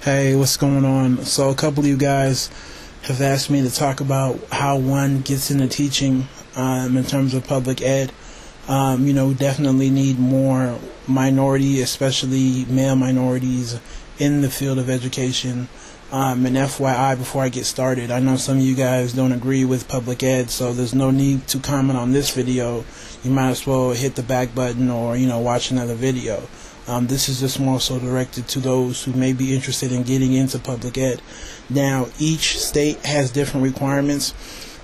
Hey, what's going on? So a couple of you guys have asked me to talk about how one gets into teaching in terms of public ed. We definitely need more minority, especially male minorities, in the field of education. And FYI, before I get started, I know some of you guys don't agree with public ed, so there's no need to comment on this video. You might as well hit the back button or, watch another video. This is just more so directed to those who may be interested in getting into public ed. Now, each state has different requirements.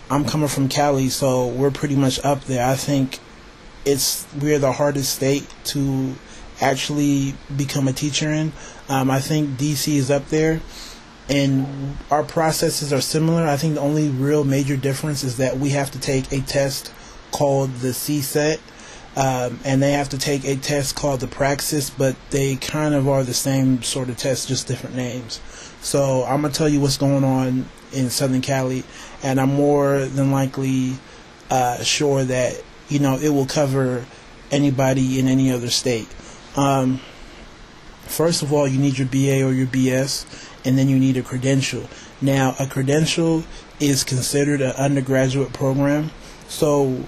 I'm coming from Cali, so we're pretty much up there. I think we're the hardest state to actually become a teacher in. I think DC is up there, and our processes are similar. I think the only real major difference is that we have to take a test called the CSET. And they have to take a test called the Praxis, but they kind of are the same sort of test, just different names. So I'm going to tell you what's going on in Southern Cali, and I'm more than likely sure that, it will cover anybody in any other state. First of all, you need your BA or your BS, and then you need a credential. Now, a credential is considered an undergraduate program, so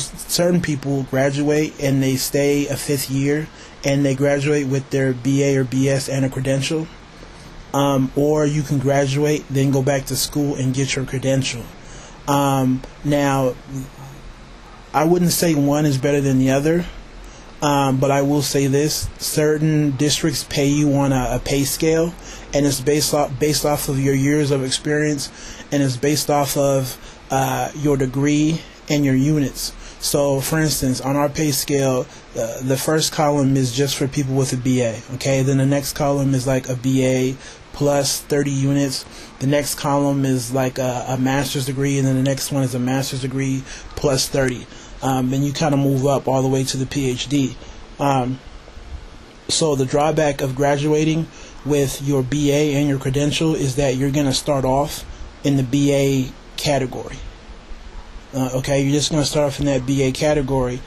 certain people graduate and they stay a fifth year and they graduate with their BA or BS and a credential, or you can graduate then go back to school and get your credential. Now, I wouldn't say one is better than the other, but I will say this: certain districts pay you on a pay scale, and it's based off of your years of experience, and it's based off of your degree and your units. So, for instance, on our pay scale, the first column is just for people with a BA, okay? Then the next column is like a BA plus 30 units. The next column is like a master's degree, and then the next one is a master's degree plus 30. And you kind of move up all the way to the PhD. So the drawback of graduating with your BA and your credential is that you're going to start off in the BA category. Okay, you're just going to start off in that BA category,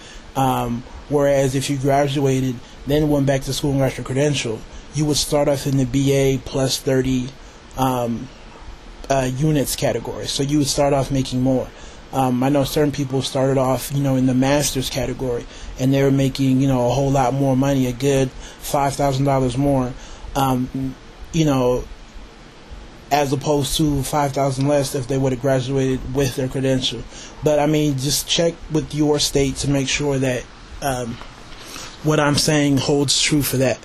whereas if you graduated, then went back to school and got your credential, you would start off in the BA plus 30 units category. So you would start off making more. I know certain people started off, in the master's category, and they were making, a whole lot more money, a good $5,000 more, as opposed to $5,000 less if they would have graduated with their credential. But just check with your state to make sure that what I'm saying holds true for that.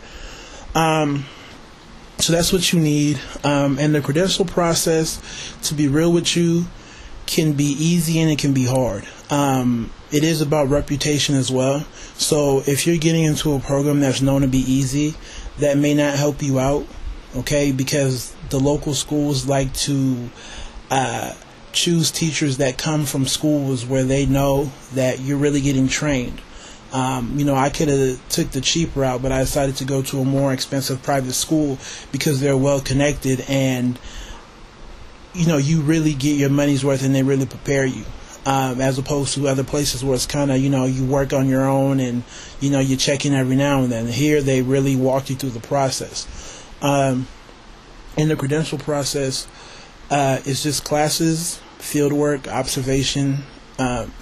So that's what you need. And the credential process, to be real with you, can be easy and it can be hard. It is about reputation as well. So if you're getting into a program that's known to be easy, that may not help you out. Okay, because the local schools like to choose teachers that come from schools where they know that you're really getting trained. I could have took the cheap route, but I decided to go to a more expensive private school because they're well connected, and you really get your money's worth and they really prepare you. As opposed to other places where it's kind of, you work on your own and, you check in every now and then. Here, they really walk you through the process. In the credential process, it's just classes, fieldwork, observation,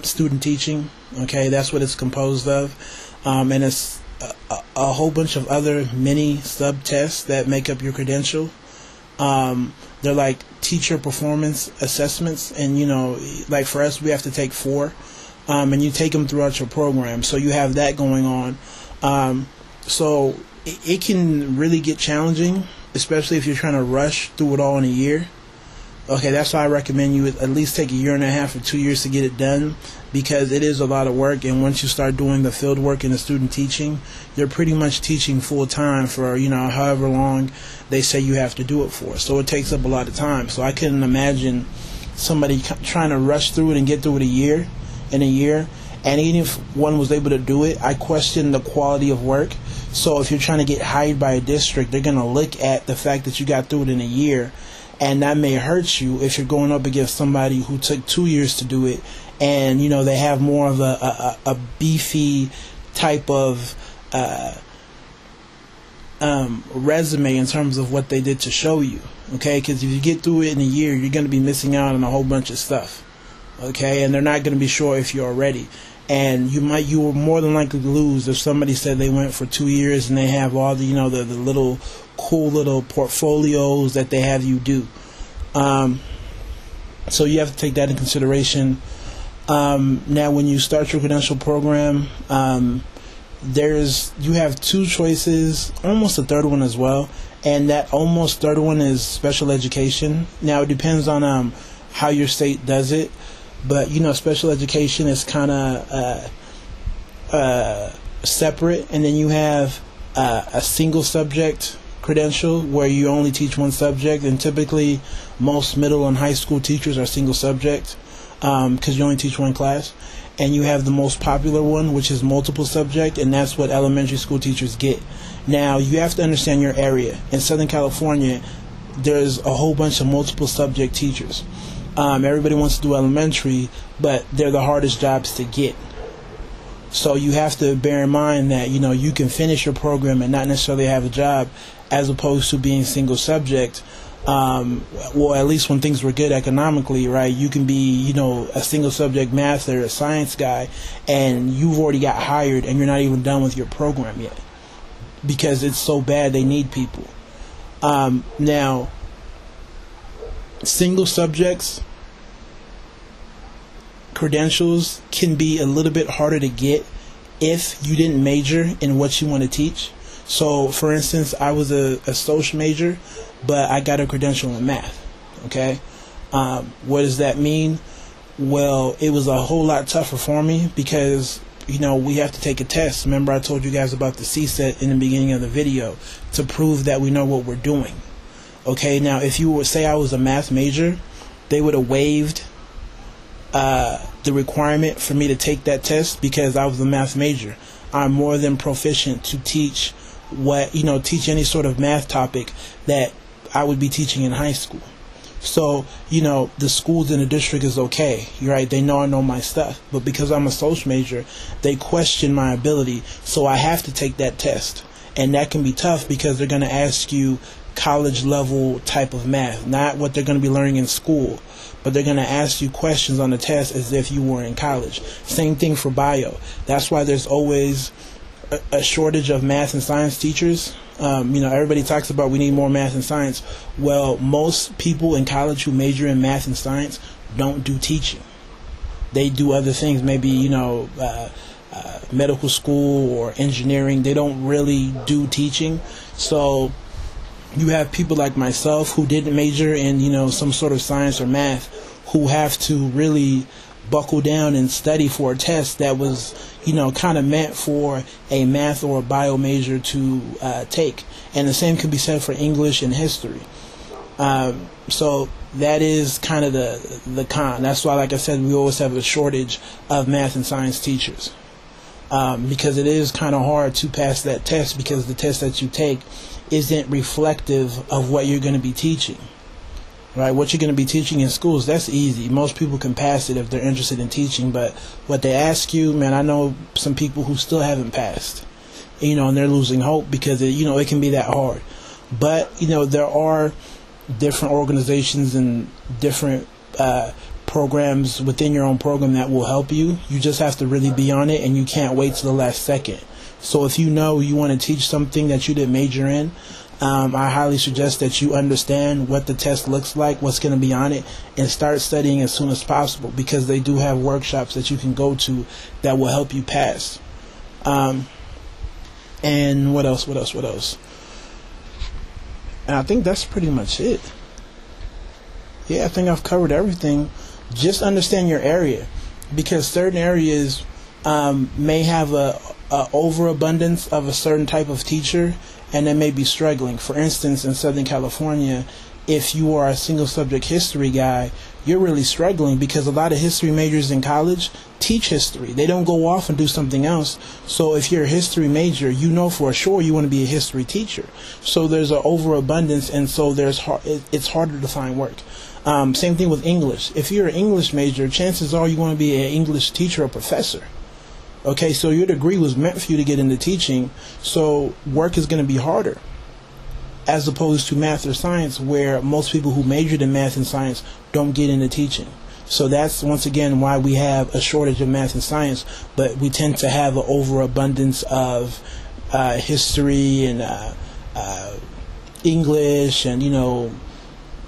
student teaching. Okay, that's what it's composed of. And it's a whole bunch of other mini sub-tests that make up your credential. They're like teacher performance assessments, and like for us, we have to take 4, and you take them throughout your program, so you have that going on. So it can really get challenging, especially if you're trying to rush through it all in a year. Okay, that's why I recommend you at least take 1.5 years or 2 years to get it done, because it is a lot of work, and once you start doing the field work and the student teaching, you're pretty much teaching full time for, however long they say you have to do it for. So it takes up a lot of time. So I couldn't imagine somebody trying to rush through it and get through it in a year. And even if one was able to do it, I question the quality of work. So if you're trying to get hired by a district, they're going to look at the fact that you got through it in a year, and that may hurt you if you're going up against somebody who took 2 years to do it, and they have more of a beefy type of resume in terms of what they did to show you. Okay, because if you get through it in a year, you're going to be missing out on a whole bunch of stuff. Okay, and they're not going to be sure if you're ready. And you were more than likely to lose if somebody said they went for 2 years and they have all the, the little cool little portfolios that they have you do. So you have to take that in consideration. Now, when you start your credential program, you have two choices, almost a third one as well, and that almost third one is special education. Now, it depends on how your state does it, but special education is kind of separate, and then you have a single subject credential where you only teach one subject, and typically most middle and high school teachers are single subject because you only teach one class. And you have the most popular one, which is multiple subject, and that's what elementary school teachers get. Now, you have to understand your area. In Southern California, there's a whole bunch of multiple subject teachers. Everybody wants to do elementary, but they're the hardest jobs to get. So you have to bear in mind that, you can finish your program and not necessarily have a job, as opposed to being single subject. Well, at least when things were good economically, right? You can be, a single subject math or a science guy, and you've already got hired and you're not even done with your program yet because it's so bad they need people. Now, single subjects credentials can be a little bit harder to get if you didn't major in what you want to teach. So, for instance, I was a social major, but I got a credential in math. Okay, what does that mean? Well, it was a whole lot tougher for me because we have to take a test. Remember, I told you guys about the CSET in the beginning of the video to prove that we know what we're doing. Okay, now if you would say I was a math major, they would have waived the requirement for me to take that test because I was a math major. I'm more than proficient to teach teach any sort of math topic that I would be teaching in high school. So, the schools in the district is okay. You're right, they know I know my stuff. But because I'm a social major, they question my ability. So I have to take that test. And that can be tough because they're going to ask you college level type of math, not what they're going to be learning in school. But they're going to ask you questions on the test as if you were in college. Same thing for bio. That's why there's always a shortage of math and science teachers. Everybody talks about we need more math and science. Well, most people in college who major in math and science don't do teaching. They do other things, maybe, medical school or engineering. They don't really do teaching. So you have people like myself who didn't major in, some sort of science or math who have to really buckle down and study for a test that was, kind of meant for a math or a bio major to take. And the same can be said for English and history. So that is kind of the con. That's why, like I said, we always have a shortage of math and science teachers. Because it is kind of hard to pass that test because the test that you take isn't reflective of what you're going to be teaching. Right, what you're going to be teaching in schools, that's easy. Most people can pass it if they're interested in teaching, but what they ask you, man, I know some people who still haven't passed, and they're losing hope because, it can be that hard. But, there are different organizations and different programs within your own program that will help you. You just have to really be on it, and you can't wait till the last second. So if you want to teach something that you didn't major in, I highly suggest that you understand what the test looks like, what's going to be on it, and start studying as soon as possible because they do have workshops that you can go to that will help you pass. And what else? And I think that's pretty much it. Yeah, I think I've covered everything. Just understand your area because certain areas may have a overabundance of a certain type of teacher, and they may be struggling. For instance, in Southern California, if you are a single subject history guy, you're really struggling because a lot of history majors in college teach history. They don't go off and do something else. So if you're a history major, for sure you want to be a history teacher. So there's an overabundance, and so it's harder to find work. Same thing with English. If you're an English major, chances are you want to be an English teacher or professor. Okay, so your degree was meant for you to get into teaching, so work is going to be harder. as opposed to math or science, where most people who majored in math and science don't get into teaching. So that's, once again, why we have a shortage of math and science, but we tend to have an overabundance of history and English and,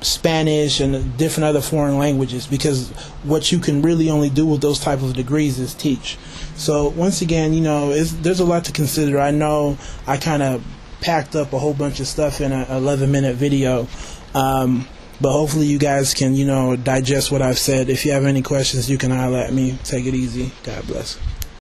Spanish and different other foreign languages, because what you can really only do with those type of degrees is teach. So once again, there's a lot to consider. I know I kind of packed up a whole bunch of stuff in an 11-minute video, but hopefully you guys can, digest what I've said. If you have any questions, you can holler at me. Take it easy. God bless.